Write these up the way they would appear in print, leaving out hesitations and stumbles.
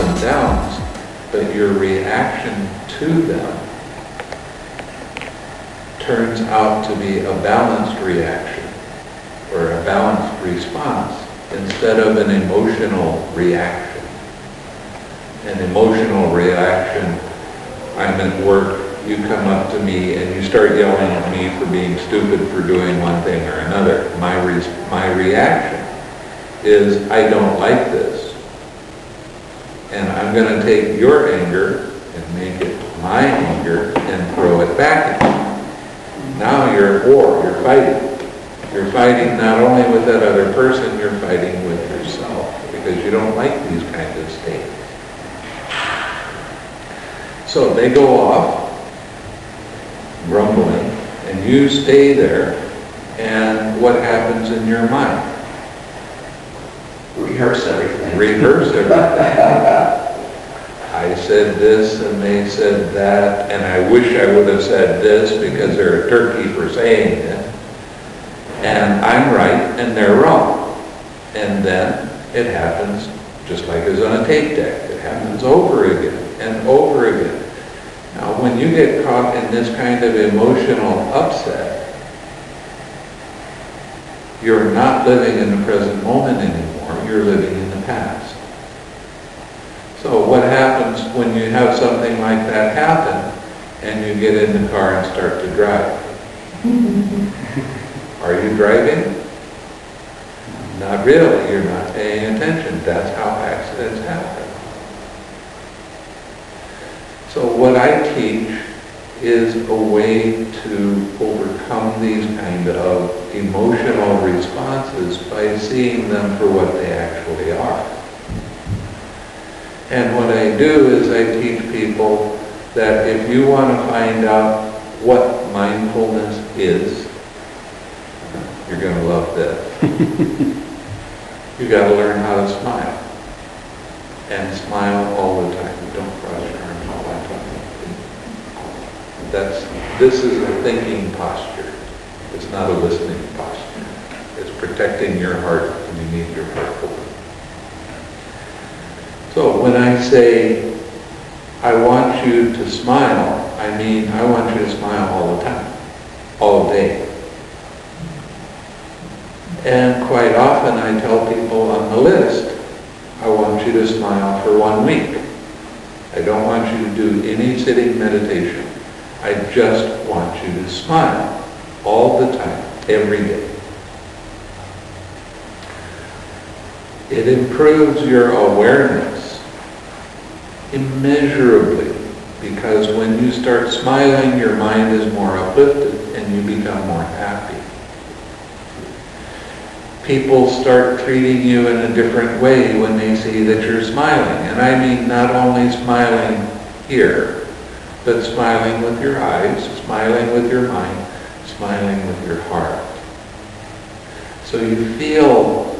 and downs, but your reaction to them turns out to be a balanced reaction or a balanced response instead of an emotional reaction. An emotional reaction, I'm at work, you come up to me and you start yelling at me for being stupid for doing one thing or another. My reaction is, I don't like this. And I'm going to take your anger and make it my anger and throw it back at you. Now you're at war, you're fighting. You're fighting not only with that other person, you're fighting with yourself because you don't like these kinds of states. So they go off, grumbling, and you stay there, and what happens in your mind? Rehearse everything. Rehearse everything. I said this and they said that, and I wish I would have said this because they're a turkey for saying it. And I'm right and they're wrong. And then it happens just like it's on a tape deck. It happens over again and over again. Now, when you get caught in this kind of emotional upset, you're not living in the present moment anymore. You're living in the past. So what happens when you have something like that happen and you get in the car and start to drive? Are you driving? Not really. You're not paying attention. That's how accidents happen. So what I teach is a way to overcome these kind of emotional responses by seeing them for what they actually are. And what I do is I teach people that if you want to find out what mindfulness is, you're going to love this. You got to learn how to smile. And smile all the time. Don't cross your arms all the time. This is a thinking posture. It's not a listening posture. It's protecting your heart, and you need your heart open. So when I say, I want you to smile, I mean I want you to smile all the time, all day. And quite often I tell people on the list, I want you to smile for 1 week. I don't want you to do any sitting meditation. I just want you to smile all the time, every day. It improves your awareness immeasurably because when you start smiling, your mind is more uplifted and you become more happy. People start treating you in a different way when they see that you're smiling. And I mean not only smiling here, but smiling with your eyes, smiling with your mind, smiling with your heart. So you feel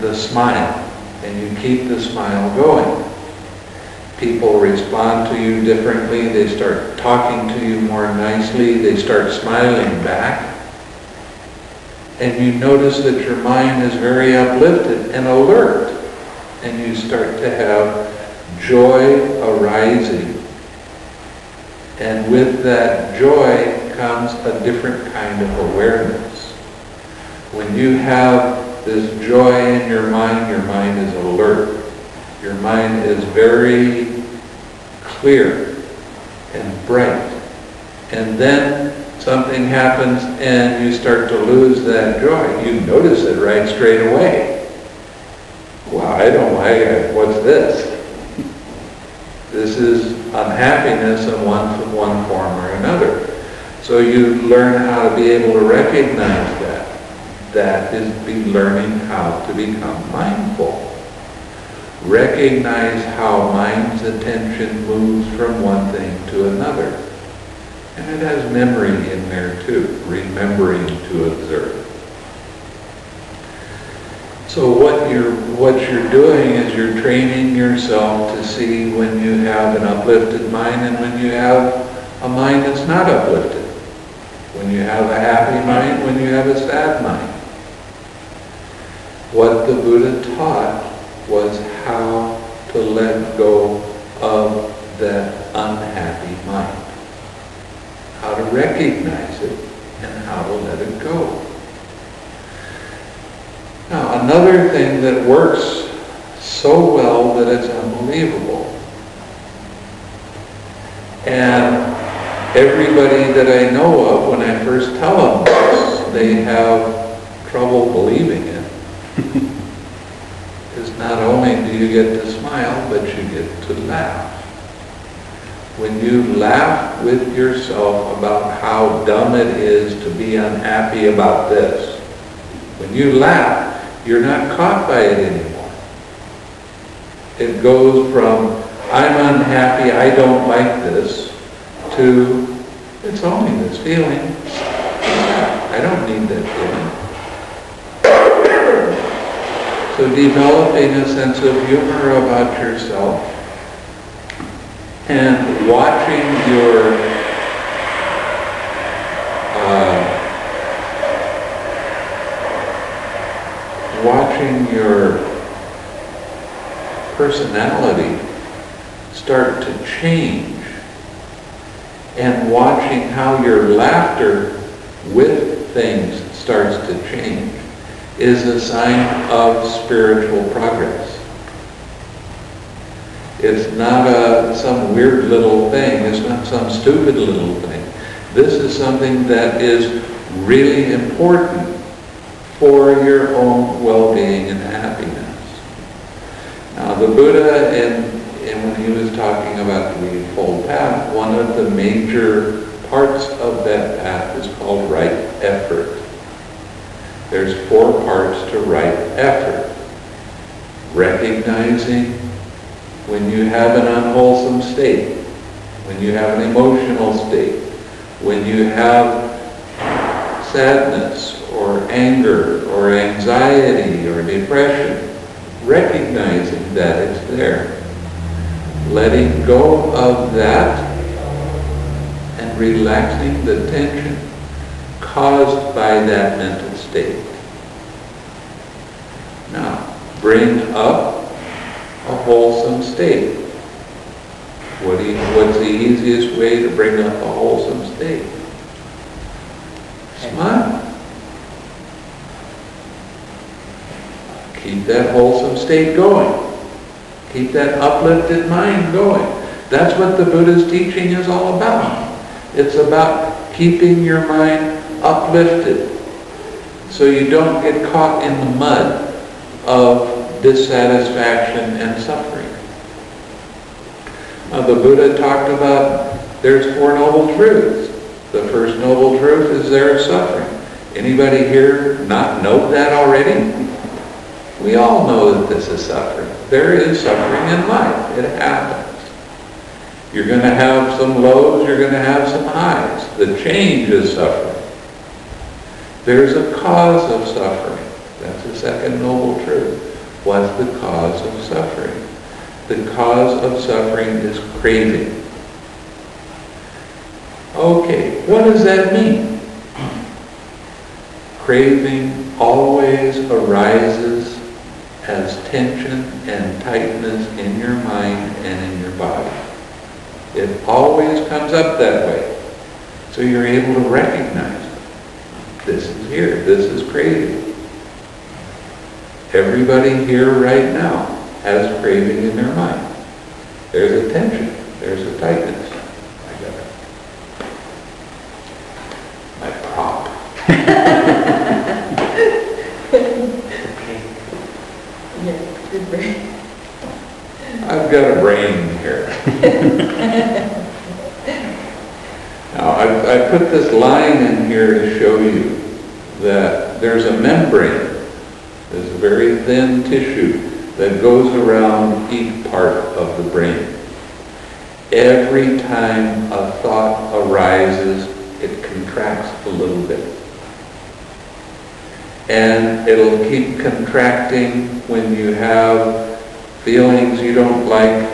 the smile and you keep the smile going. People respond to you differently. They start talking to you more nicely. They start smiling back. And you notice that your mind is very uplifted and alert. And you start to have joy arising. And with that joy comes a different kind of awareness. When you have this joy in your mind is alert. Your mind is very clear and bright. And then something happens and you start to lose that joy. You notice it right straight away. Well, I don't like it. What's this? This is unhappiness in one form or another. So you learn how to be able to recognize that. That is learning how to become mindful. Recognize how mind's attention moves from one thing to another. And it has memory in there too, remembering to observe. So what you're doing is you're training yourself to see when you have an uplifted mind and when you have a mind that's not uplifted. When you have a happy mind, when you have a sad mind. What the Buddha taught was how let go of that unhappy mind. How to recognize it and how to let it go. Now, another thing that works so well that it's unbelievable, and everybody that I know of, when I first tell them this, they have trouble believing it, is not only do you get to smile, but you get to laugh. When you laugh with yourself about how dumb it is to be unhappy about this, when you laugh, you're not caught by it anymore. It goes from, I'm unhappy, I don't like this, to, it's only this feeling. I don't need that feeling. So developing a sense of humor about yourself and watching your personality start to change, and watching how your laughter with things starts to change is a sign of spiritual progress. It's not some weird little thing. It's not some stupid little thing. This is something that is really important for your own well-being and happiness. Now, the Buddha, when he was talking about the Eightfold Path, one of the major parts of that path is called right effort. There's 4 parts to right effort. Recognizing when you have an unwholesome state, when you have an emotional state, when you have sadness or anger or anxiety or depression, recognizing that it's there. Letting go of that and relaxing the tension caused by that mental state. Now, bring up a wholesome state. What's the easiest way to bring up a wholesome state? Smile. Keep that wholesome state going. Keep that uplifted mind going. That's what the Buddha's teaching is all about. It's about keeping your mind uplifted so you don't get caught in the mud of dissatisfaction and suffering. Now, the Buddha talked about there's 4 noble truths. The first noble truth is there is suffering. Anybody here not know that already? We all know that this is suffering. There is suffering in life. It happens. You're going to have some lows, you're going to have some highs. The change is suffering. There's a cause of suffering. That's the second noble truth. What's the cause of suffering? The cause of suffering is craving. Okay, what does that mean? Craving always arises as tension and tightness in your mind and in your body. It always comes up that way. So you're able to recognize it. This is here. This is craving. Everybody here right now has craving in their mind. There's a tension. There's a tightness. I got it. My prop. Good brain. I've got a brain here. Now, I put this line in here to show you that there's a membrane. There's a very thin tissue that goes around each part of the brain. Every time a thought arises, it contracts a little bit. And it'll keep contracting when you have feelings you don't like,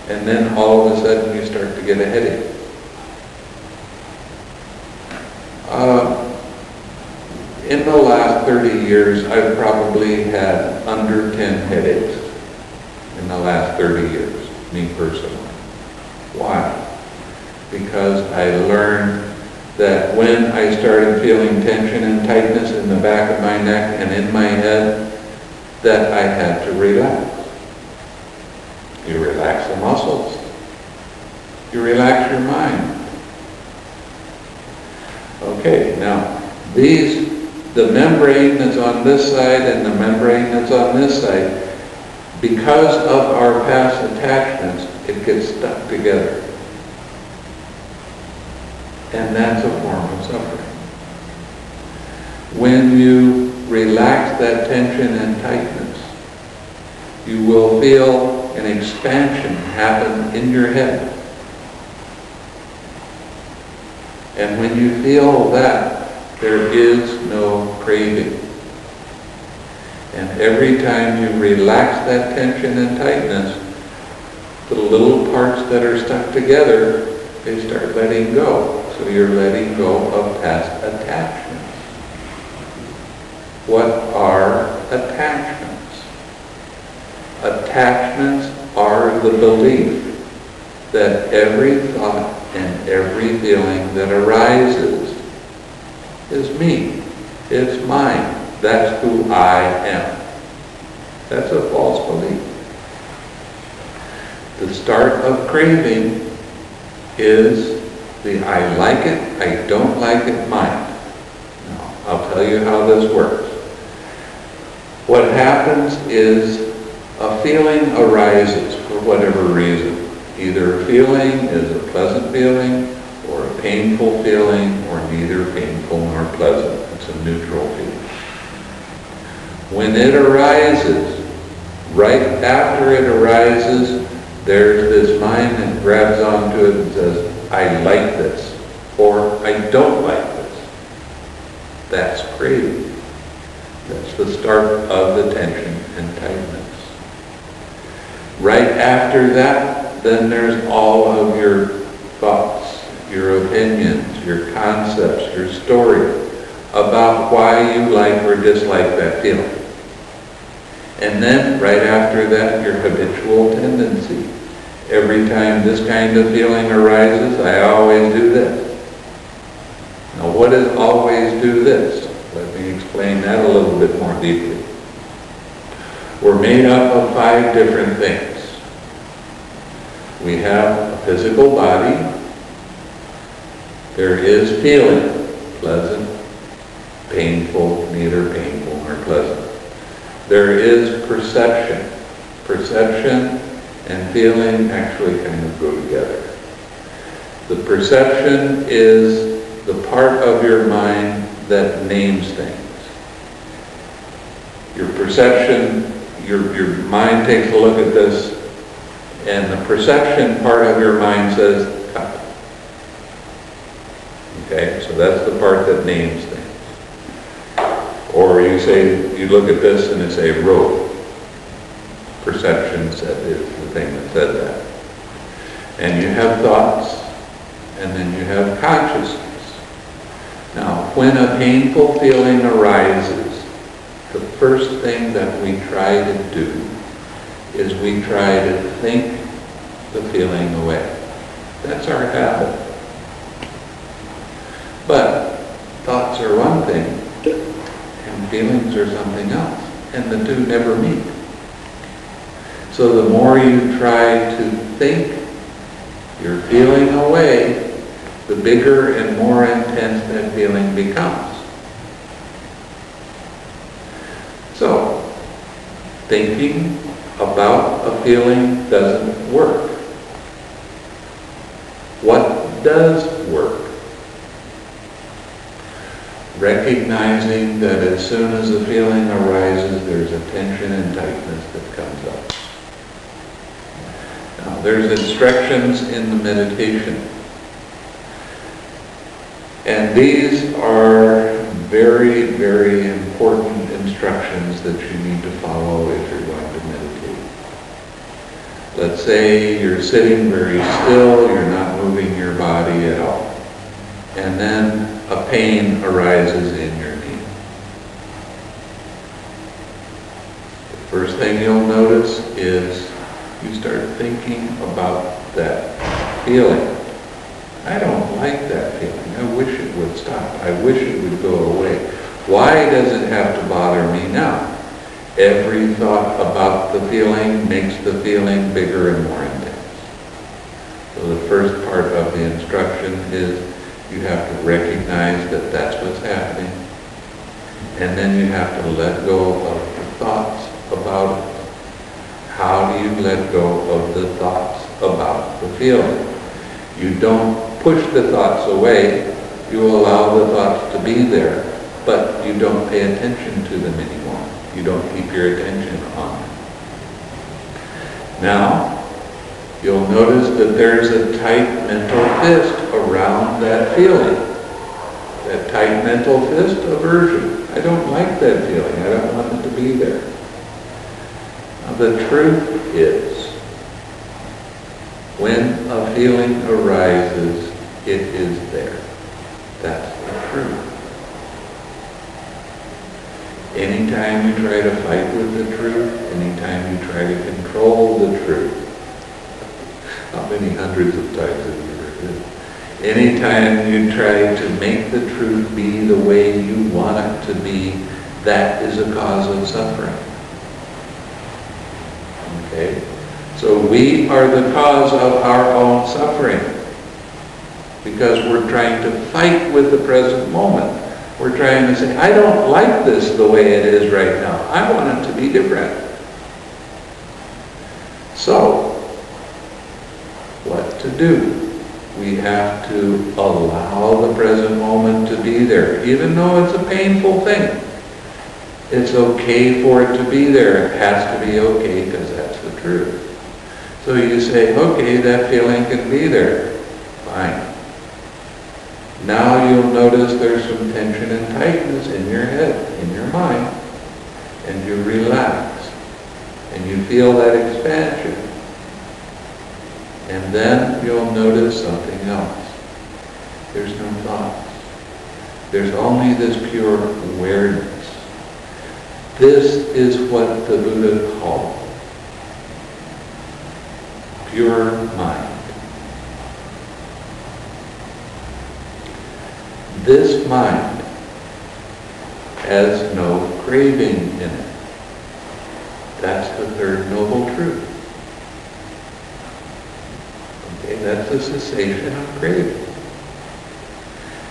and then all of a sudden you start to get a headache. In the last 30 years, I've probably had under 10 headaches in the last 30 years, me personally. Why? Because I learned that when I started feeling tension and tightness in the back of my neck and in my head, that I had to relax. You relax the muscles. You relax your mind. Okay, now the membrane that's on this side and the membrane that's on this side, because of our past attachments, it gets stuck together. And that's a form of suffering. When you relax that tension and tightness, you will feel an expansion happen in your head. And when you feel that, there is no craving. And every time you relax that tension and tightness, the little parts that are stuck together, they start letting go. So you're letting go of past attachments. What are attachments? Attachments are the belief that every thought and every feeling that arises is me. It's mine. That's who I am. That's a false belief. The start of craving is the I like it, I don't like it mind. Now, I'll tell you how this works. What happens is a feeling arises for whatever reason. Either a feeling is a pleasant feeling or a painful feeling, or neither painful nor pleasant. It's a neutral feeling. When it arises, right after it arises, there's this mind that grabs onto it and says, I like this, or I don't like this. That's craving. That's the start of the tension and tightness. Right after that, then there's all of your thoughts, your opinions, your concepts, your story about why you like or dislike that feeling. And then, right after that, your habitual tendency. Every time this kind of feeling arises, I always do this. Now, what does always do this? Let me explain that a little bit more deeply. We're made up of 5 different things. We have a physical body. There is feeling, pleasant, painful, neither painful nor pleasant. There is perception. Perception and feeling actually kind of go together. The perception is the part of your mind that names things. Your perception, your mind takes a look at this, and the perception part of your mind says, cut. Okay, so that's the part that names things. Or you say, you look at this and it's a road. Perception is the thing that said that. And you have thoughts, and then you have consciousness. Now, when a painful feeling arises, the first thing that we try to do is we try to think the feeling away. That's our habit. But thoughts are one thing, and feelings are something else, and the two never meet. So the more you try to think your feeling away, the bigger and more intense that feeling becomes. So, thinking about a feeling doesn't work. What does work? Recognizing that as soon as a feeling arises, there's a tension and tightness that comes up. Now, there's instructions in the meditation. And these are very, very important instructions that you need to follow if you're going to meditate. Let's say you're sitting very still, you're not moving your body at all. And then a pain arises in your knee. The first thing you'll notice is You start thinking about that feeling. I don't like that feeling. I wish it would stop. I wish it would go away. Why does it have to bother me now? Every thought about the feeling makes the feeling bigger and more intense. So the first part of the instruction is you have to recognize that that's what's happening. And then you have to let go of the thoughts about it. How do you let go of the thoughts about the feeling? You don't push the thoughts away. You allow the thoughts to be there, but you don't pay attention to them anymore. You don't keep your attention on them. Now, you'll notice that there's a tight mental fist around that feeling. That tight mental fist, aversion. I don't like that feeling. I don't want it to be there. Now, the truth is, when a feeling arises, it is there. That's the truth. Anytime you try to fight with the truth, anytime you try to control the truth, how many hundreds of times have you heard this? Anytime you try to make the truth be the way you want it to be, that is a cause of suffering. Okay? So we are the cause of our own suffering because we're trying to fight with the present moment. We're trying to say, I don't like this the way it is right now. I want it to be different. So, what to do? We have to allow the present moment to be there, even though it's a painful thing. It's okay for it to be there. It has to be okay because that's the truth. So you say, okay, that feeling can be there. Fine. Now you'll notice there's some tension and tightness in your head, in your mind, and you relax, and you feel that expansion. And then you'll notice something else. There's no thoughts. There's only this pure awareness. This is what the Buddha called pure mind. This mind has no craving in it. That's the third noble truth. Okay, that's the cessation of craving.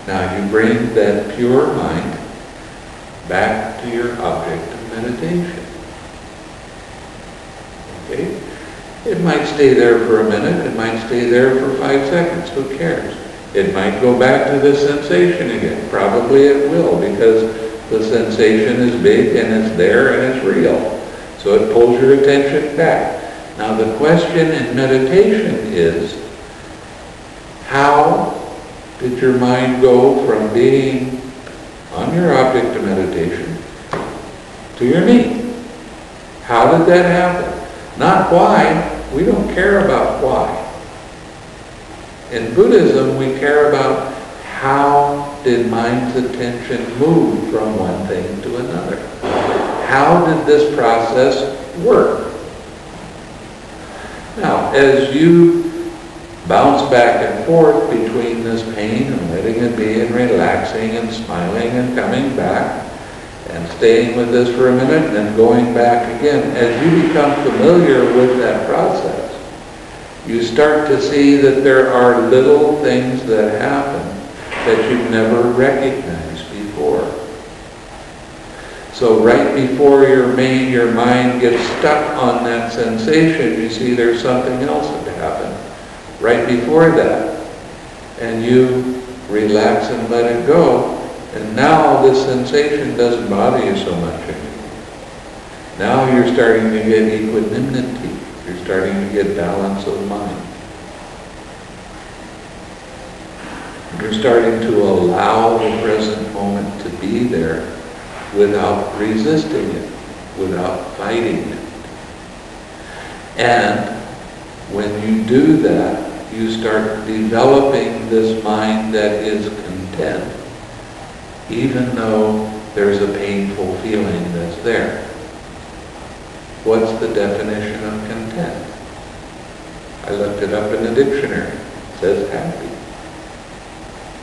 Now you bring that pure mind back to your object of meditation. Okay? It might stay there for a minute, it might stay there for 5 seconds, who cares? It might go back to the sensation again. Probably it will, because the sensation is big and it's there and it's real. So it pulls your attention back. Now the question in meditation is, how did your mind go from being on your object of meditation to your me? How did that happen? Not why. We don't care about why. In Buddhism, we care about how did mind's attention move from one thing to another. How did this process work? Now, as you bounce back and forth between this pain and letting it be and relaxing and smiling and coming back and staying with this for a minute and then going back again, as you become familiar with that process, you start to see that there are little things that happen that you've never recognized before. So right before your mind gets stuck on that sensation, you see there's something else that happened right before that. And you relax and let it go, and now this sensation doesn't bother you so much anymore. Now you're starting to get equanimity. You're starting to get balance of mind. You're starting to allow the present moment to be there without resisting it, without fighting it. And when you do that, you start developing this mind that is content, even though there's a painful feeling that's there. What's the definition of content? it up in the dictionary. It says happy.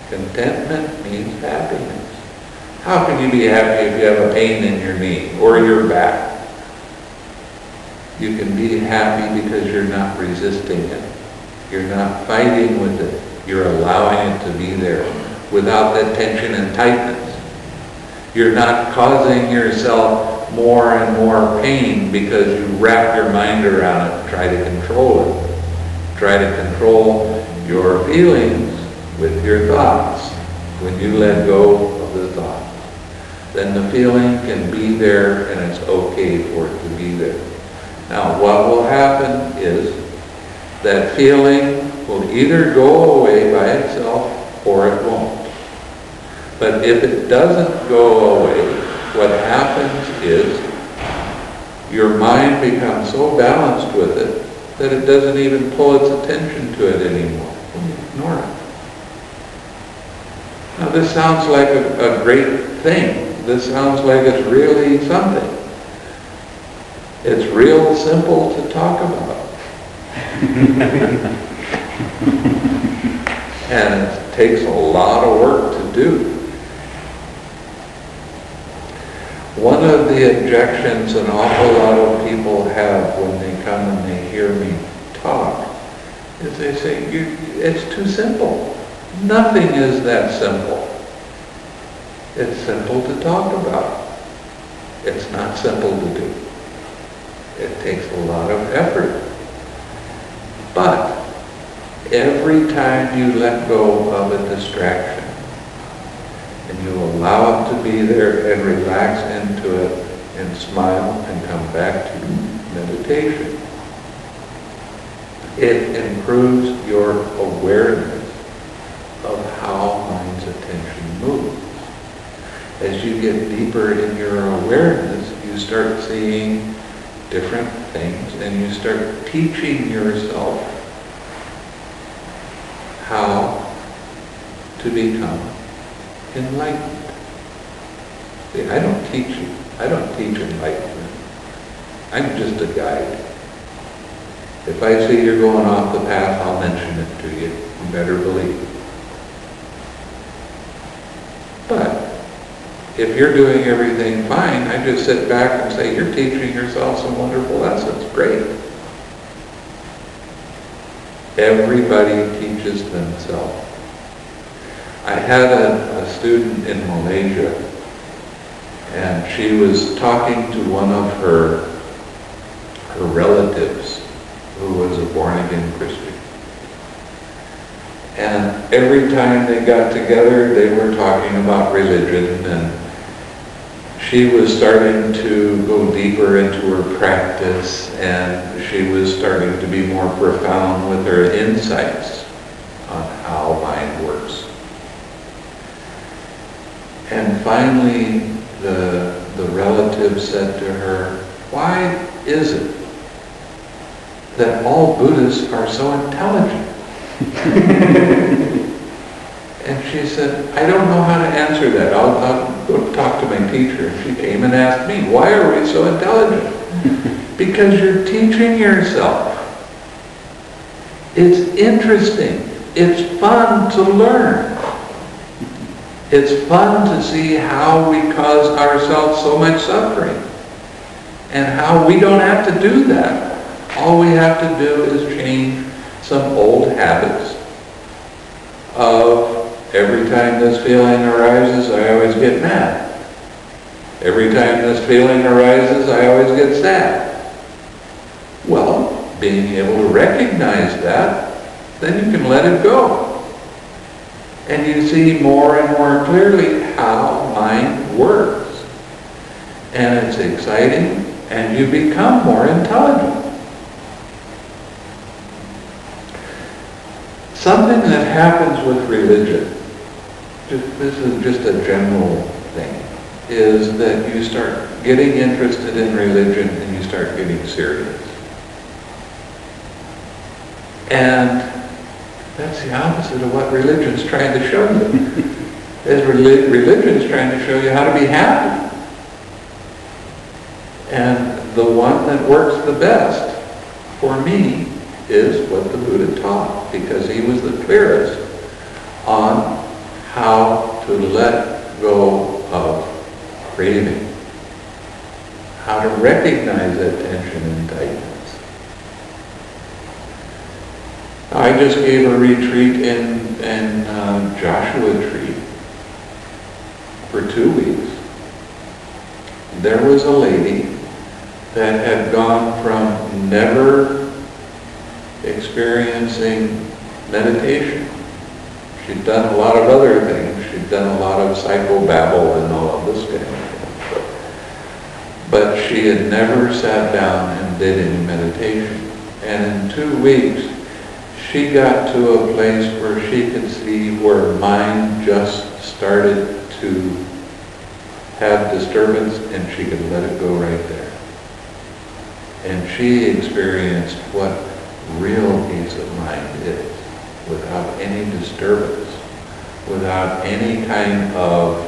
Contentment means happiness. How can you be happy if you have a pain in your knee or your back? You can be happy because you're not resisting it. You're not fighting with it. You're allowing it to be there without that tension and tightness. You're not causing yourself more and more pain because you wrap your mind around it and try to control it. Try to control your feelings with your thoughts. When you let go of the thought, then the feeling can be there and it's okay for it to be there. Now, what will happen is that feeling will either go away by itself or it won't. But if it doesn't go away, what happens is your mind becomes so balanced with it that it doesn't even pull its attention to it anymore. You ignore it. Now this sounds like a great thing. This sounds like it's really something. It's real simple to talk about. And it takes a lot of work to do. One of the objections an awful lot of people have when they come and they hear me talk is they say, it's too simple. Nothing is that simple. It's simple to talk about. It's not simple to do. It takes a lot of effort. But every time you let go of a distraction and you allow it to be there and relax into it and smile and come back to meditation, it improves your awareness of how mind's attention moves. As you get deeper in your awareness, you start seeing different things and you start teaching yourself how to become enlightened. See, I don't teach you. I don't teach enlightenment. I'm just a guide. If I see you're going off the path, I'll mention it to you. You better believe it. But if you're doing everything fine, I just sit back and say, you're teaching yourself some wonderful lessons. Great. Everybody teaches themselves. I had a student in Malaysia, and she was talking to one of her relatives who was a born-again Christian. And every time they got together, they were talking about religion, and she was starting to go deeper into her practice, and she was starting to be more profound with her insights on how mind works. And finally, the relative said to her, why is it that all Buddhists are so intelligent? And she said, I don't know how to answer that. I'll go talk to my teacher. And she came and asked me, why are we so intelligent? Because you're teaching yourself. It's interesting. It's fun to learn. It's fun to see how we cause ourselves so much suffering and how we don't have to do that. All we have to do is change some old habits of every time this feeling arises, I always get mad. Every time this feeling arises, I always get sad. Well, being able to recognize that, then you can let it go. And you see more and more clearly how mind works. And it's exciting, and you become more intelligent. Something that happens with religion, this is just a general thing, is that you start getting interested in religion and you start getting serious. And that's the opposite of what religion's trying to show you. Religion's trying to show you how to be happy. And the one that works the best for me is what the Buddha taught, because he was the clearest on how to let go of craving, how to recognize that tension and tightness. I just gave a retreat in Joshua Tree for 2 weeks. There was a lady that had gone from never experiencing meditation. She'd done a lot of other things. She'd done a lot of psychobabble and all of this kind of thing. But she had never sat down and did any meditation. And in 2 weeks, she got to a place where she could see where mind just started to have disturbance, and she could let it go right there. And she experienced what real peace of mind is, without any disturbance, without any kind of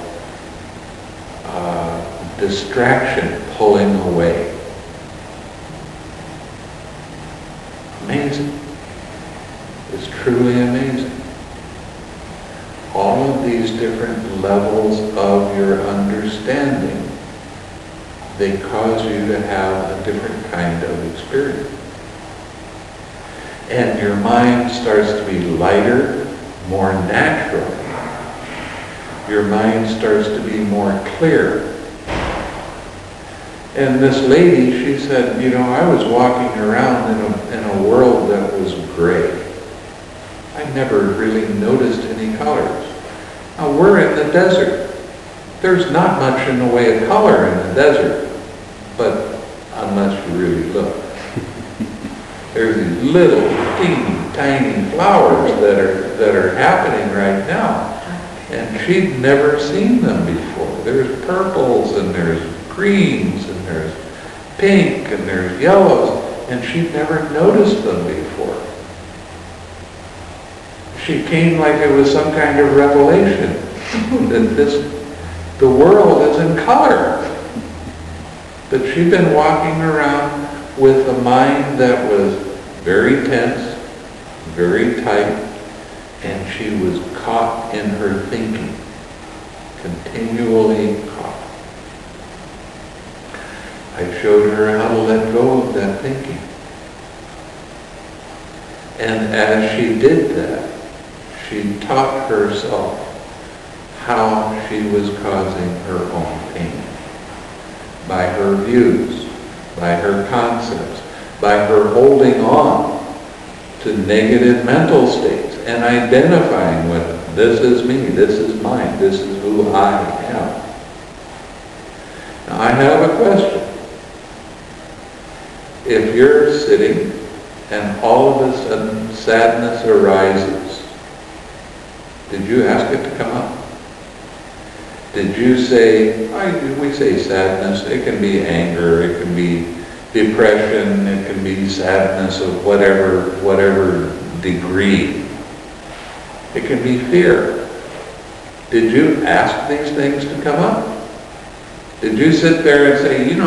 distraction pulling away. Amazing. It's truly amazing. All of these different levels of your understanding, they cause you to have a different kind of experience. And your mind starts to be lighter, more natural. Your mind starts to be more clear. And this lady, she said, I was walking around in a world that was gray. I never really noticed any colors. Now we're in the desert. There's not much in the way of color in the desert, but unless you really look. There's these little teeny tiny flowers that are happening right now. And she'd never seen them before. There's purples and there's greens and there's pink and there's yellows, and she'd never noticed them before. She came like it was some kind of revelation that the world is in color. That she'd been walking around with a mind that was very tense, very tight, and she was caught in her thinking, continually caught. I showed her how to let go of that thinking. And as she did that, she taught herself how she was causing her own pain. By her views, by her concepts, by her holding on to negative mental states and identifying with them. This is me, this is mine, this is who I am. Now I have a question. If you're sitting and all of a sudden sadness arises, did you ask it to come up? Did you say, we say sadness, it can be anger, it can be depression, it can be sadness of whatever degree. It can be fear. Did you ask these things to come up? Did you sit there and say,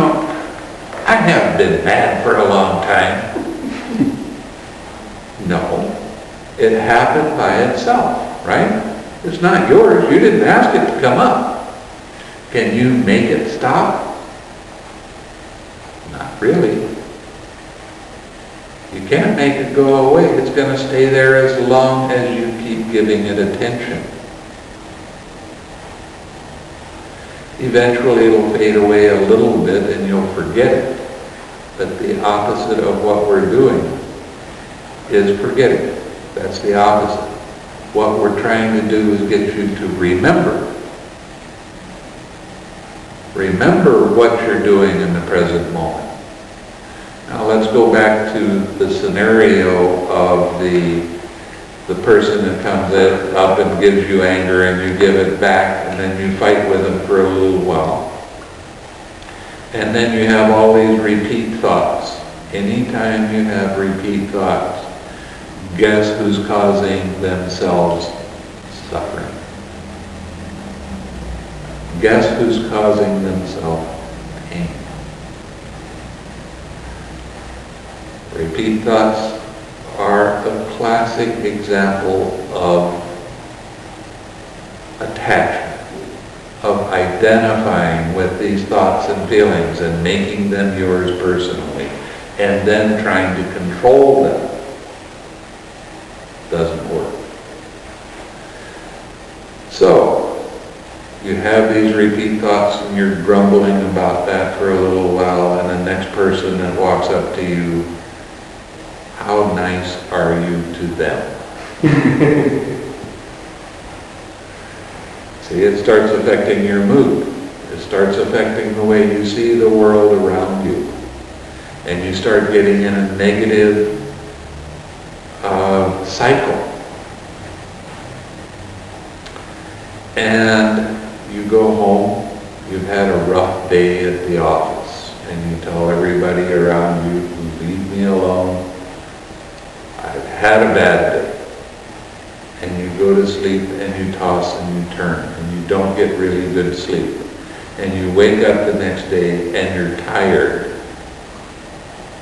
I haven't been mad for a long time? No. It happened by itself, right? It's not yours. You didn't ask it to come up. Can you make it stop? Not really. You can't make it go away. It's going to stay there as long as you keep giving it attention. Eventually it'll fade away a little bit and you'll forget it. But the opposite of what we're doing is forgetting it. That's the opposite. What we're trying to do is get you to remember. Remember what you're doing in the present moment. Now let's go back to the scenario of the person that comes up and gives you anger and you give it back and then you fight with them for a little while. And then you have all these repeat thoughts. Anytime you have repeat thoughts, guess who's causing themselves suffering? Guess who's causing themselves pain? Repeat thoughts a classic example of attachment, of identifying with these thoughts and feelings and making them yours personally, and then trying to control them. Doesn't work. So, you have these repeat thoughts and you're grumbling about that for a little while, and the next person that walks up to you, how nice are you to them? See, it starts affecting your mood. It starts affecting the way you see the world around you. And you start getting in a negative cycle. And you go home, you've had a rough day at the office, and you tell everybody around you, leave me alone. I've had a bad day. And you go to sleep and you toss and you turn and you don't get really good sleep. And you wake up the next day and you're tired.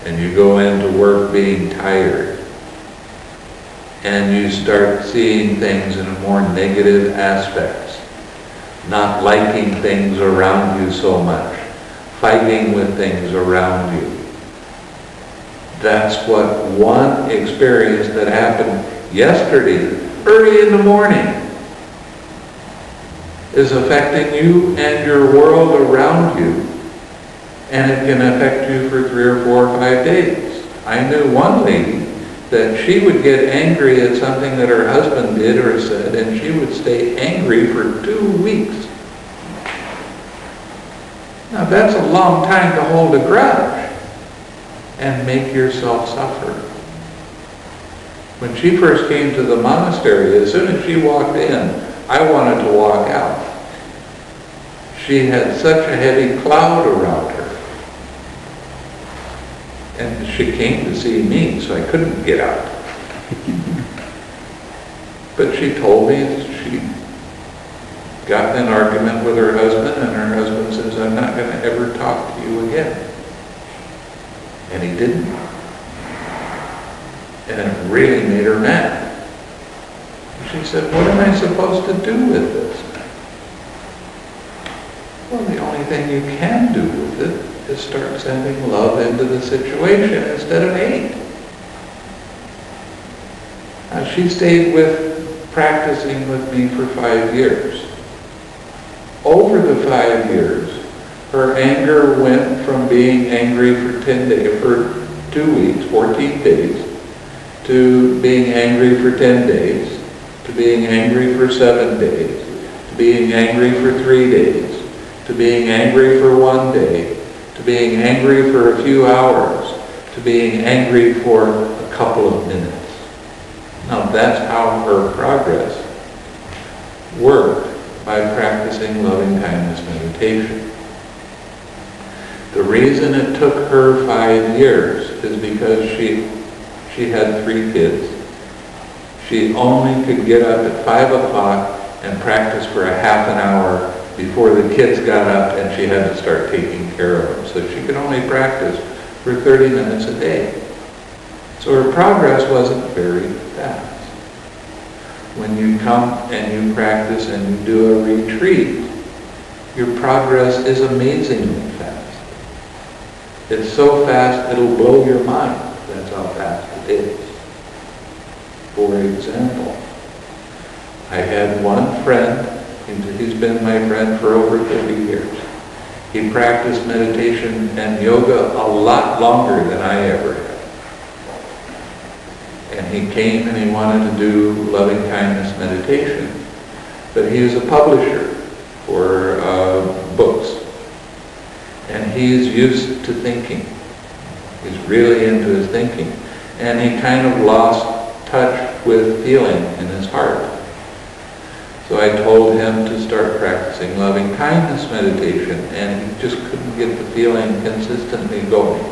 And you go into work being tired. And you start seeing things in more negative aspects. Not liking things around you so much. Fighting with things around you. That's what one experience that happened yesterday, early in the morning, is affecting you and your world around you, and it can affect you for 3 or 4 or 5 days. I knew one lady that she would get angry at something that her husband did or said, and she would stay angry for 2 weeks. Now that's a long time to hold a grudge and make yourself suffer. When she first came to the monastery, as soon as she walked in, I wanted to walk out. She had such a heavy cloud around her. And she came to see me, so I couldn't get out. But she told me that she got in an argument with her husband, and her husband says, I'm not going to ever talk to you again. And he didn't. And it really made her mad. She said, what am I supposed to do with this? Well, the only thing you can do with it is start sending love into the situation instead of hate. Now, she stayed practicing with me for 5 years. Over the 5 years, her anger went from being angry for 10 days, for 2 weeks, 14 days, to being angry for 10 days, to being angry for 7 days, to being angry for 3 days, to being angry for 1 day, to being angry for a few hours, to being angry for a couple of minutes. Now that's how her progress worked by practicing loving-kindness meditation. The reason it took her 5 years is because she had 3 kids. She only could get up at 5 o'clock and practice for a half an hour before the kids got up and she had to start taking care of them. So she could only practice for 30 minutes a day. So her progress wasn't very fast. When you come and you practice and you do a retreat, your progress is amazingly fast. It's so fast it'll blow your mind. That's how fast it is. For example, I had one friend, he's been my friend for over 30 years. He practiced meditation and yoga a lot longer than I ever had. And he came and he wanted to do loving-kindness meditation. But he is a publisher for books. And he's used to thinking. He's really into his thinking. And he kind of lost touch with feeling in his heart. So I told him to start practicing loving-kindness meditation, and he just couldn't get the feeling consistently going.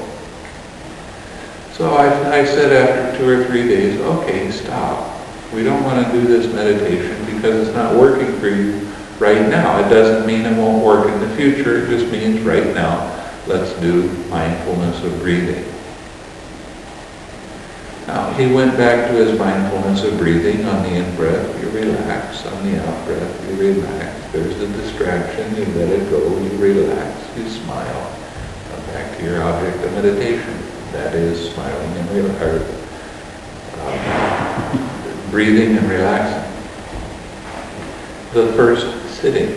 So I said after 2 or 3 days, okay, stop. We don't want to do this meditation because it's not working for you right now. It doesn't mean it won't work in the future. It just means right now, let's do mindfulness of breathing. Now, he went back to his mindfulness of breathing. On the in-breath, you relax. On the out-breath, you relax. There's a distraction, you let it go, you relax, you smile. Come back to your object of meditation. That is smiling and breathing and relaxing. The first sitting,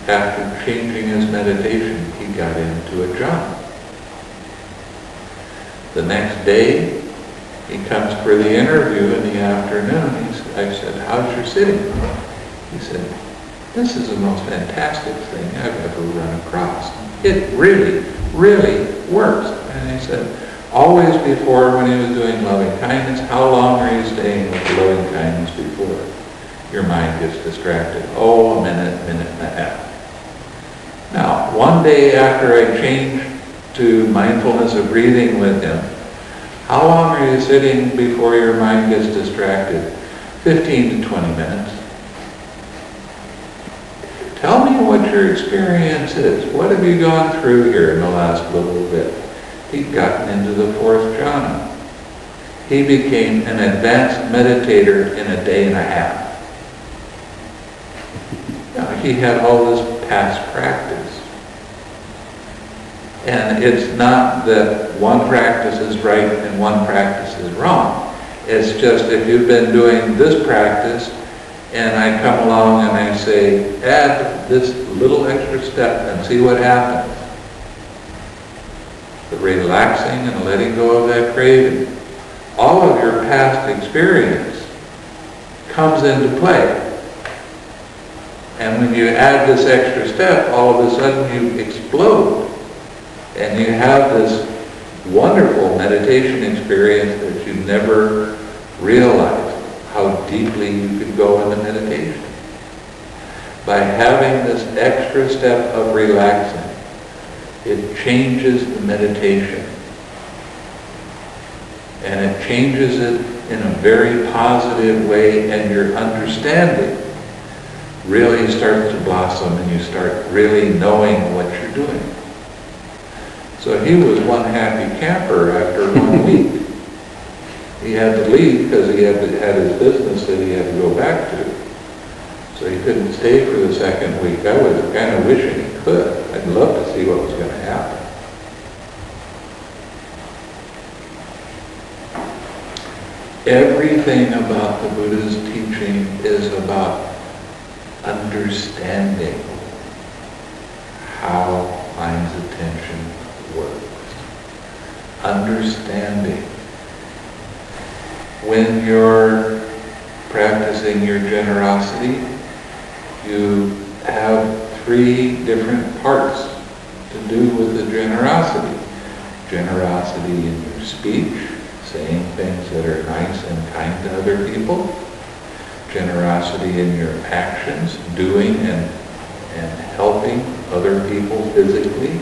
after changing his meditation, he got into a jhana. The next day, he comes for the interview in the afternoon. I said, how's your sitting? He said, this is the most fantastic thing I've ever run across. It really, really works. And he said, always before when he was doing loving kindness, how long are you staying with loving kindness before your mind gets distracted? Oh, a minute, minute and a half. Now, one day after I changed to mindfulness of breathing with him, how long are you sitting before your mind gets distracted? 15 to 20 minutes. Tell me what your experience is. What have you gone through here in the last little bit? He'd gotten into the fourth jhana. He became an advanced meditator in a day and a half. Now, he had all this past practice. And it's not that one practice is right and one practice is wrong. It's just if you've been doing this practice and I come along and I say, add this little extra step and see what happens. The relaxing and letting go of that craving. All of your past experience comes into play. And when you add this extra step, all of a sudden you explode. And you have this wonderful meditation experience that you never realized how deeply you could go into meditation. By having this extra step of relaxing, it changes the meditation. And it changes it in a very positive way, and your understanding really starts to blossom and you start really knowing what you're doing. So he was one happy camper after 1 week. He had to leave because he had his business that he had to go back to. So he couldn't stay for the second week. I was kind of wishing he could. I'd love to see what was going to happen. Everything about the Buddha's teaching is about understanding how mind's attention works. Understanding. When you're practicing your generosity, you have 3 different parts to do with the generosity. Generosity in your speech, saying things that are nice and kind to other people. Generosity in your actions, doing and helping other people physically.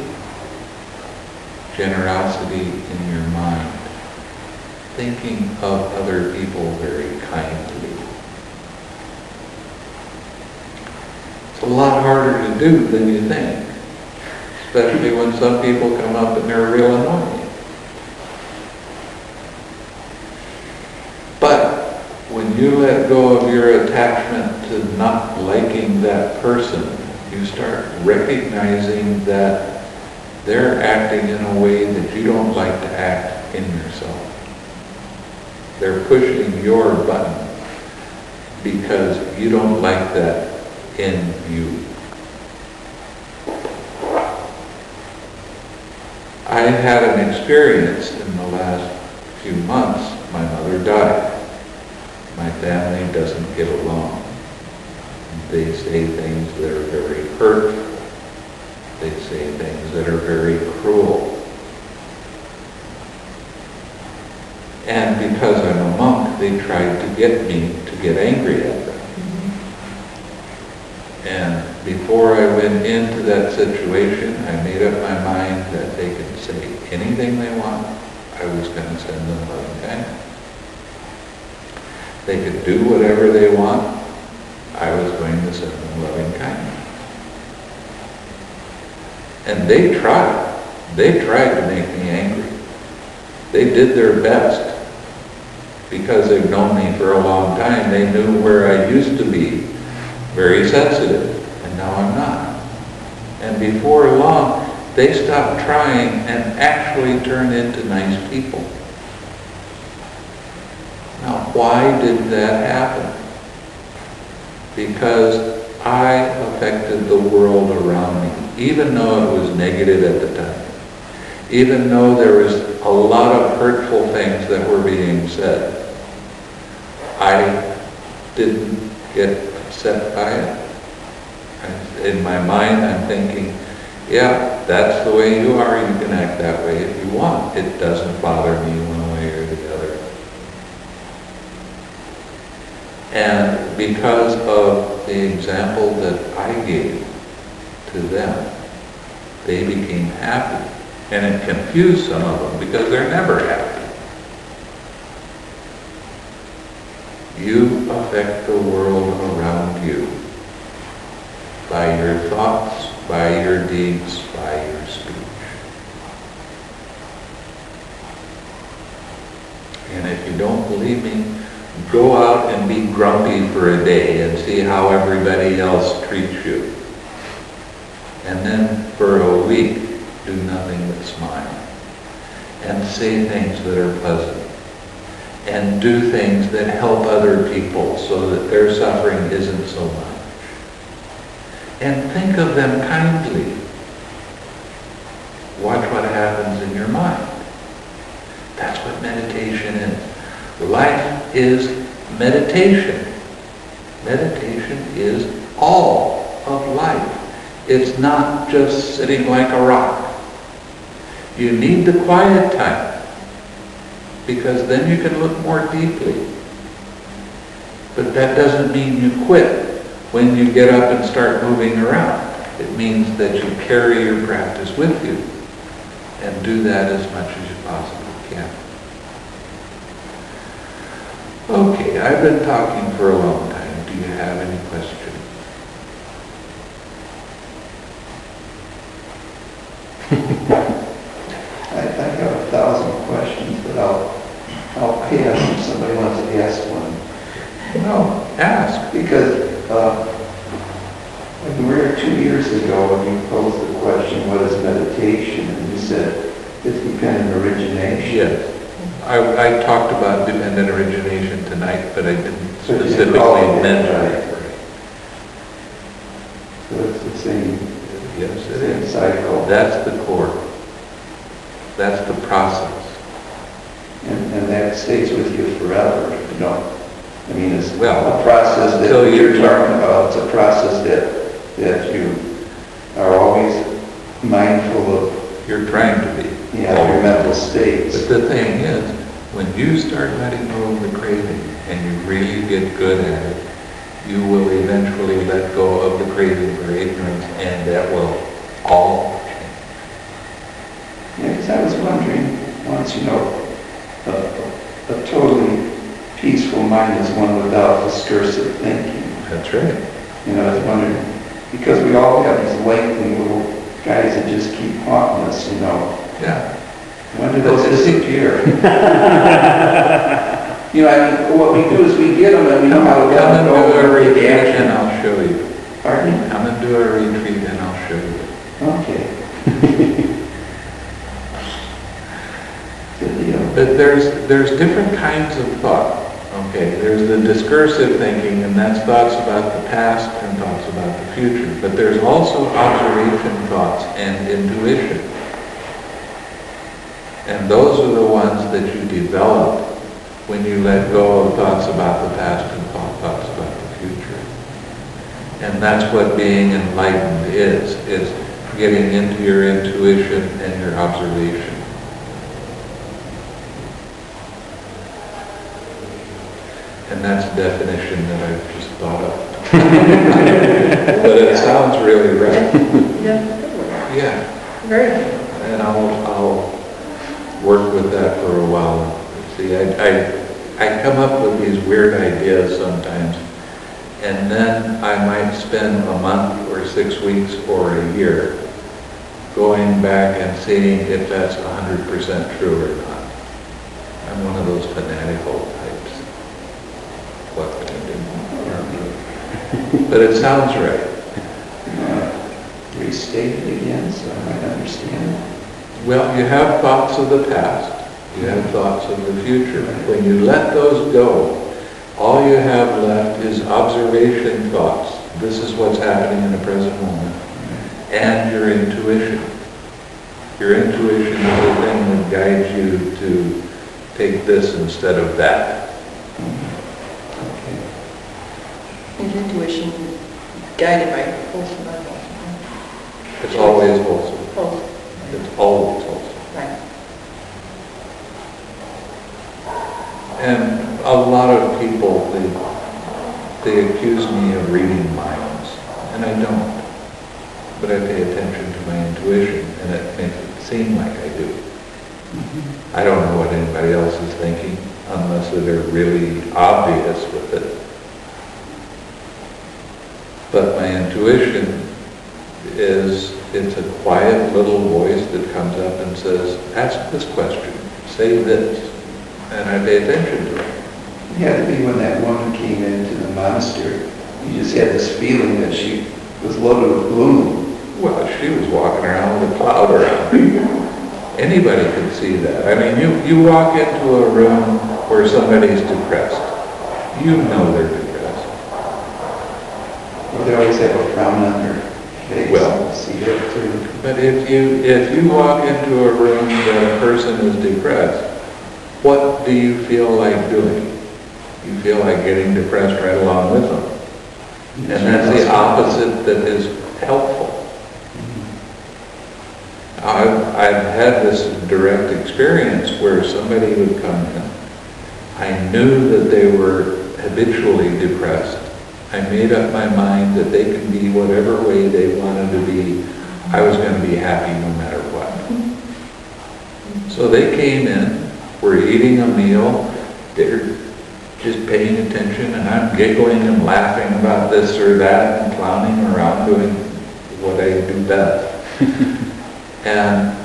Generosity in your mind, thinking of other people very kindly. It's a lot harder to do than you think, especially when some people come up and they're real annoying. But when you let go of your attachment to not liking that person, you start recognizing that they're acting in a way that you don't like to act in yourself. They're pushing your button because you don't like that in you. I had an experience in the last few months. My mother died. My family doesn't get along. They say things that are very hurtful. They say things that are very cruel. And because I'm a monk, they tried to get me to get angry at them. And before I went into that situation, I made up my mind that they could say anything they want. I was going to send them loving kindness. They could do whatever they want. I was going to send them loving kindness. And they tried. They tried to make me angry. They did their best. because they've known me for a long time. They knew where I used to be, very sensitive, and now I'm not. And before long, they stopped trying and actually turned into nice people. Now, why did that happen? Because I affected the world around me, even though it was negative at the time. Even though there was a lot of hurtful things that were being said. I didn't get upset by it. In my mind, I'm thinking, yeah, that's the way you are. You can act that way if you want. It doesn't bother me one way or the other. And because of the example that I gave to them, they became happy. And it confused some of them because they're never happy. You affect the world around you by your thoughts, by your deeds, by your speech. And if you don't believe me, go out and be grumpy for a day and see how everybody else treats you. And then for a week, do nothing but smile. And say things that are pleasant. And do things that help other people so that their suffering isn't so much. And think of them kindly. Watch what happens in your mind. That's what meditation is. Life is meditation. Meditation is all of life. It's not just sitting like a rock. You need the quiet time, because then you can look more deeply. But that doesn't mean you quit when you get up and start moving around. It means that you carry your practice with you and do that as much as you possibly can. Okay, I've been talking for a long time. Do you have any questions? I have 1,000 questions, but I'll pass if somebody wants to ask one. No, ask. Because when we were here 2 years ago, when you posed the question, what is meditation? And you said it's dependent origination. Yes. I talked about dependent origination tonight, but I didn't So you specifically call it mention right. it. So it's the same, Yes, it same is. cycle. That's the core. That's the process. And that stays with you forever, you know. I mean, it's Well, a process until that you're you're- talking about. It's a process that you are always mindful of, You're trying to be. your mental states. But the thing is, when you start letting go of the craving and you really get good at it, you will eventually let go of the craving for ignorance, and that will all change. Yeah, because I was wondering once, a totally peaceful mind is one without discursive thinking. That's right. I was wondering, because we all have these lengthy little guys that just keep haunting us, Yeah. When do those disappear? What we do is we get them and we know how to let Come them and go do a over the retreat action. and I'll show you. Pardon me? Come and do a retreat and I'll show you. Okay. Good deal. But there's different kinds of thought. Okay, there's the discursive thinking, and that's thoughts about the past and thoughts about the future. But there's also observation thoughts and intuition. And those are the ones that you develop when you let go of thoughts about the past and thoughts about the future. And that's what being enlightened is getting into your intuition and your observation. And that's a definition that I've just thought of. But it sounds really right. Yeah, Yeah. very good. And I'll work with that for a while. See, I come up with these weird ideas sometimes, and then I might spend a month or 6 weeks or a year going back and seeing if that's 100% true or not. I'm one of those fanatical types. but it sounds right. Restate it again so I might understand. Well, you have thoughts of the past, you have thoughts of the future. When you let those go, all you have left is observation thoughts. This is what's happening in the present moment. And your intuition. Your intuition is the thing that guides you to take this instead of that. His intuition guided by wholesome unwholesome. It's always wholesome. Wholesome, It's always wholesome. right. And a lot of people, they accuse me of reading minds, and I don't. But I pay attention to my intuition, and it makes it seem like I do. I don't know what anybody else is thinking, unless they're really obvious with it. But my intuition it's a quiet little voice that comes up and says, ask this question, say this, and I pay attention to it. It had to be when that woman came into the monastery. You just had this feeling that she was loaded with gloom. Well, she was walking around with a cloud around her. Anybody could see that. I mean, you walk into a room where somebody's depressed. You know they're depressed. Well, they always have a frown on their face. Well, see that too. but if you walk into a room where a person is depressed, what do you feel like doing? You feel like getting depressed right along with them. And that's the opposite that is helpful. I've had this direct experience where somebody would come in. I knew that they were habitually depressed. I made up my mind that they can be whatever way they wanted to be. I was going to be happy no matter what. So they came in, we're eating a meal, they're just paying attention, and I'm giggling and laughing about this or that and clowning around doing what I do best. And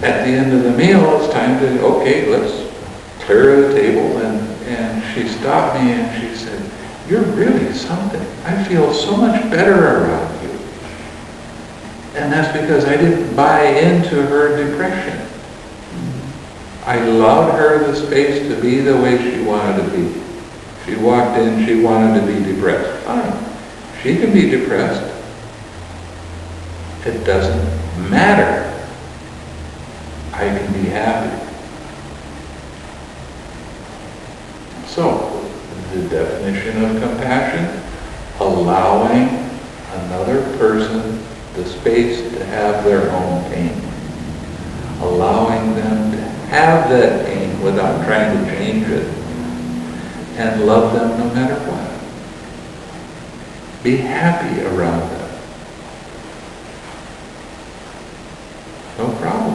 at the end of the meal, it's time to, okay, let's clear the table. And she stopped me and she said, you're really something. I feel so much better around you. And that's because I didn't buy into her depression. I allowed her the space to be the way she wanted to be. She walked in, she wanted to be depressed. Fine. She can be depressed. It doesn't matter. I can be happy. So, the definition of compassion, allowing another person the space to have their own pain. Allowing them to have that pain without trying to change it. And love them no matter what. Be happy around them. No problem.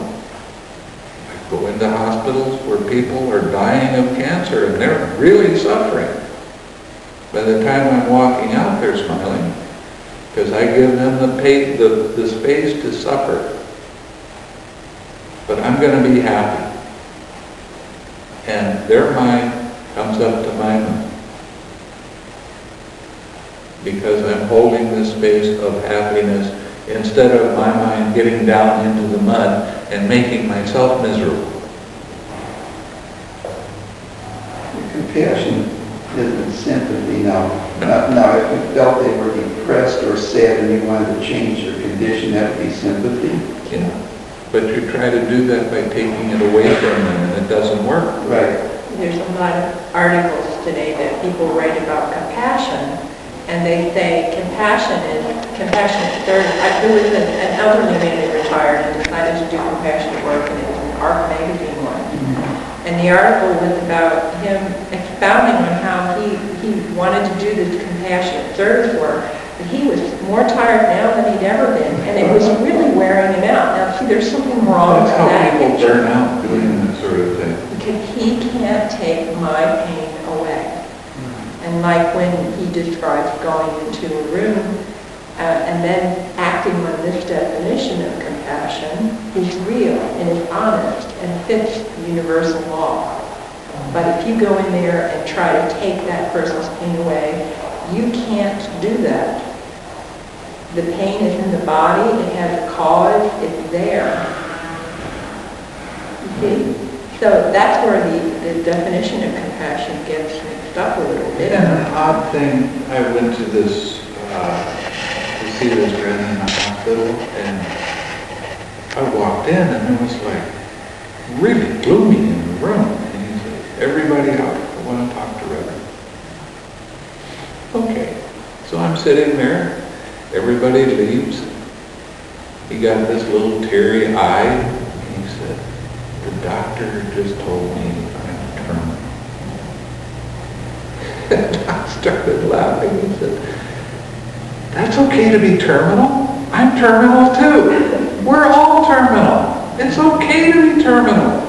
I go into hospitals where people are dying of cancer and they're really suffering. By the time I'm walking out, they're smiling because I give them the space to suffer. But I'm going to be happy. And their mind comes up to my mind because I'm holding this space of happiness instead of my mind getting down into the mud and making myself miserable. Compassion isn't sympathy now. Now, if you felt they were depressed or sad and you wanted to change their condition, that would be sympathy. Yeah. But you try to do that by taking it away from them, and it doesn't work. Right. There's a lot of articles today that people write about compassion, and they say compassionate third. There was an elderly man that retired and decided to do compassionate work, and it was an ARC magazine one. And the article was about him expounding on how he wanted to do this compassionate service work, but he was more tired now than he'd ever been, and it was really wearing him out. Now, see, there's something wrong with That's how that. people burn out doing that sort of thing. Because he can't take my pain away. And like when he describes going into a room and then acting on this definition of compassion is real and is honest and fits the universal law. But if you go in there and try to take that person's pain away, You can't do that. The pain is in the body, it has a cause, it's there. You see? So that's where the definition of compassion gets mixed up a little bit. And an odd thing, I went to this, to see this friend in the hospital, and I walked in and it was like really gloomy in the room. And he said, everybody out, I want to talk to Reverend. Okay, so I'm sitting there, everybody leaves. He got this little teary eye, and he said, the doctor just told me I'm terminal. And I started laughing. He said, that's okay to be terminal? I'm terminal too. We're all terminal. It's okay to be terminal.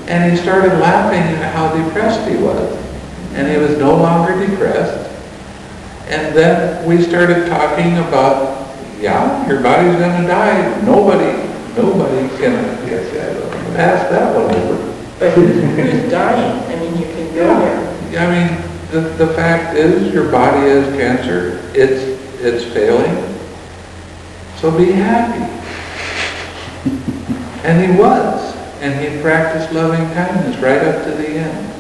And he started laughing at how depressed he was. And he was no longer depressed. And then we started talking about, yeah, your body's going to die. Nobody can pass that one over. But who's dying? I mean, you can go there. I mean, the fact is your body has cancer. It's failing. So be happy. And he was. And he practiced loving kindness right up to the end.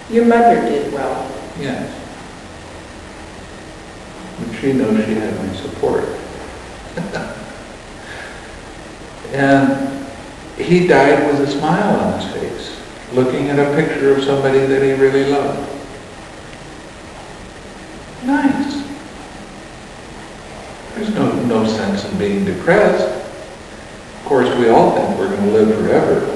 Your mother did well. Yes. But she knows she had my support. And he died with a smile on his face, looking at a picture of somebody that he really loved. Nice. There's no sense in being depressed. Of course, we all think we're going to live forever.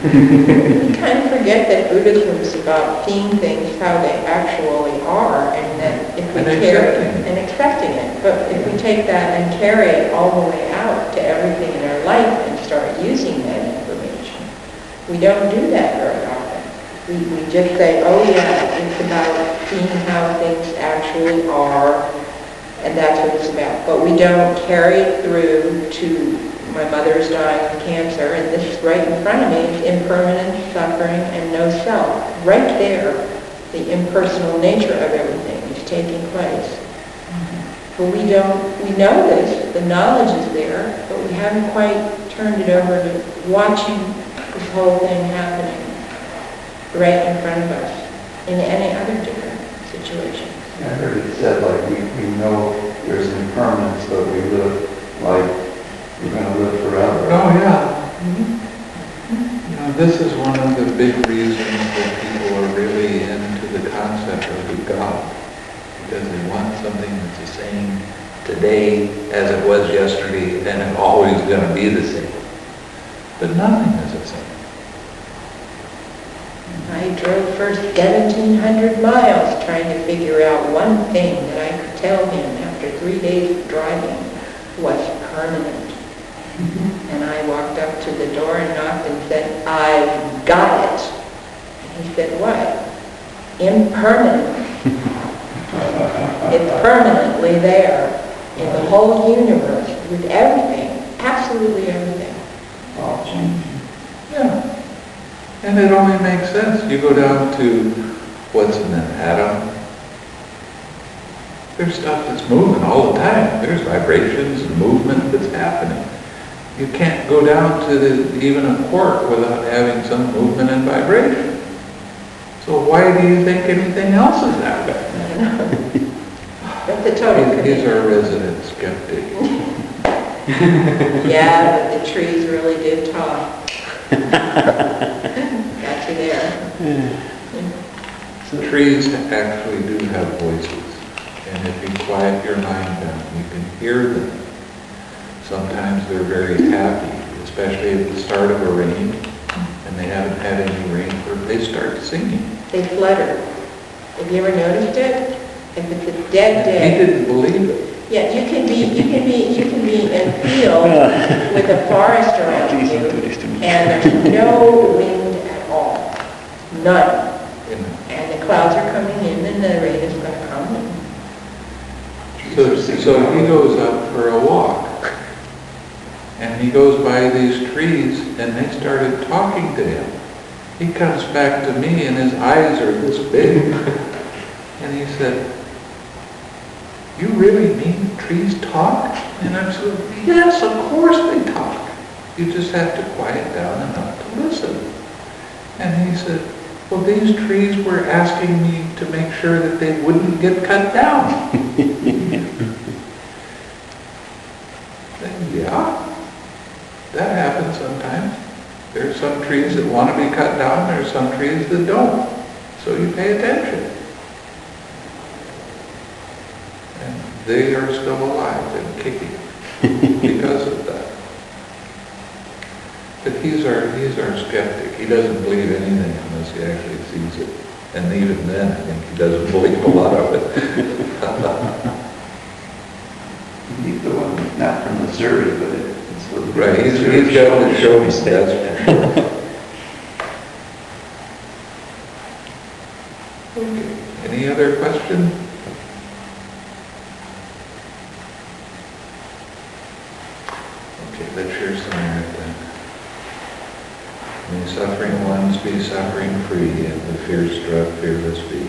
We kind of forget that Buddhism is about seeing things how they actually are, and that if we accepting it. But if we take that and carry it all the way out to everything in our life and start using that information, we don't do that very often. We just say, oh yeah, it's about seeing how things actually are, and that's what it's about. But we don't carry it through to my mother's dying of cancer, and this is right in front of me, it's impermanence, suffering, and no self. Right there, the impersonal nature of everything is taking place. But we know this, the knowledge is there, but we haven't quite turned it over to watching this whole thing happening right in front of us in any other different situation. I heard it said, like, we know there's impermanence, but we live like we're going to live forever. Oh, yeah. Mm-hmm. You know, this is one of the big reasons that people are really into the concept of a God. Because they want something that's the same today as it was yesterday, and it's always going to be the same. But nothing is the same. I drove for 1,700 miles trying to figure out one thing that I could tell him after 3 days of driving was permanent. And I walked up to the door and knocked and said, I've got it. And he said, what? Impermanent. It's permanently there in the whole universe with everything, absolutely everything. All changing. Yeah. And it only makes sense. You go down to what's in an atom. There's stuff that's moving all the time. There's vibrations and movement that's happening. You can't go down to even a quark without having some movement and vibration. So why do you think anything else is happening? That's a total He's our resident skeptic. Yeah, but the trees really did talk. Got you there. Trees actually do have voices. And if you quiet your mind down, you can hear them. Sometimes they're very happy, especially at the start of a rain, and they haven't had any rain, they start singing. They flutter. Have you ever noticed it? If it's a dead day. He didn't believe it. Yeah, you can be in a field with a forest around you, and there's no wind at all. None. And the clouds are coming in, and the rain is going to come in. So he goes up for a walk. And he goes by these trees, and they started talking to him. He comes back to me, and his eyes are this big. And he said, you really mean trees talk? And I'm saying, yes, of course they talk. You just have to quiet down enough to listen. And he said, well, these trees were asking me to make sure that they wouldn't get cut down. And yeah, that happens sometimes. There's some trees that want to be cut down, there's some trees that don't. So you pay attention. And they are still alive and kicking because of that. But he's our skeptic. He doesn't believe anything unless he actually sees it. And even then, I think he doesn't believe a lot of it. He's the one, not from Missouri, but it's a little bit. Right, he's got to show me, that's for sure. Okay, any other question? Okay, let's share some merit then. May suffering ones be suffering free, and the fear-struck fearless be.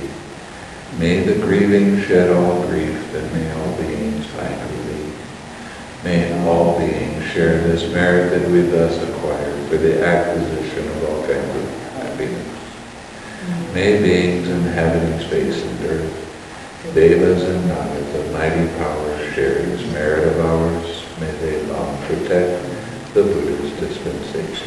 May the grieving shed all grief, and may all beings find relief. May all beings share this merit that we thus acquire for the acquisition of all kinds of happiness. May beings inhabiting space and earth, devas and nagas of mighty power share this merit of ours. May they long protect the Buddha's dispensations.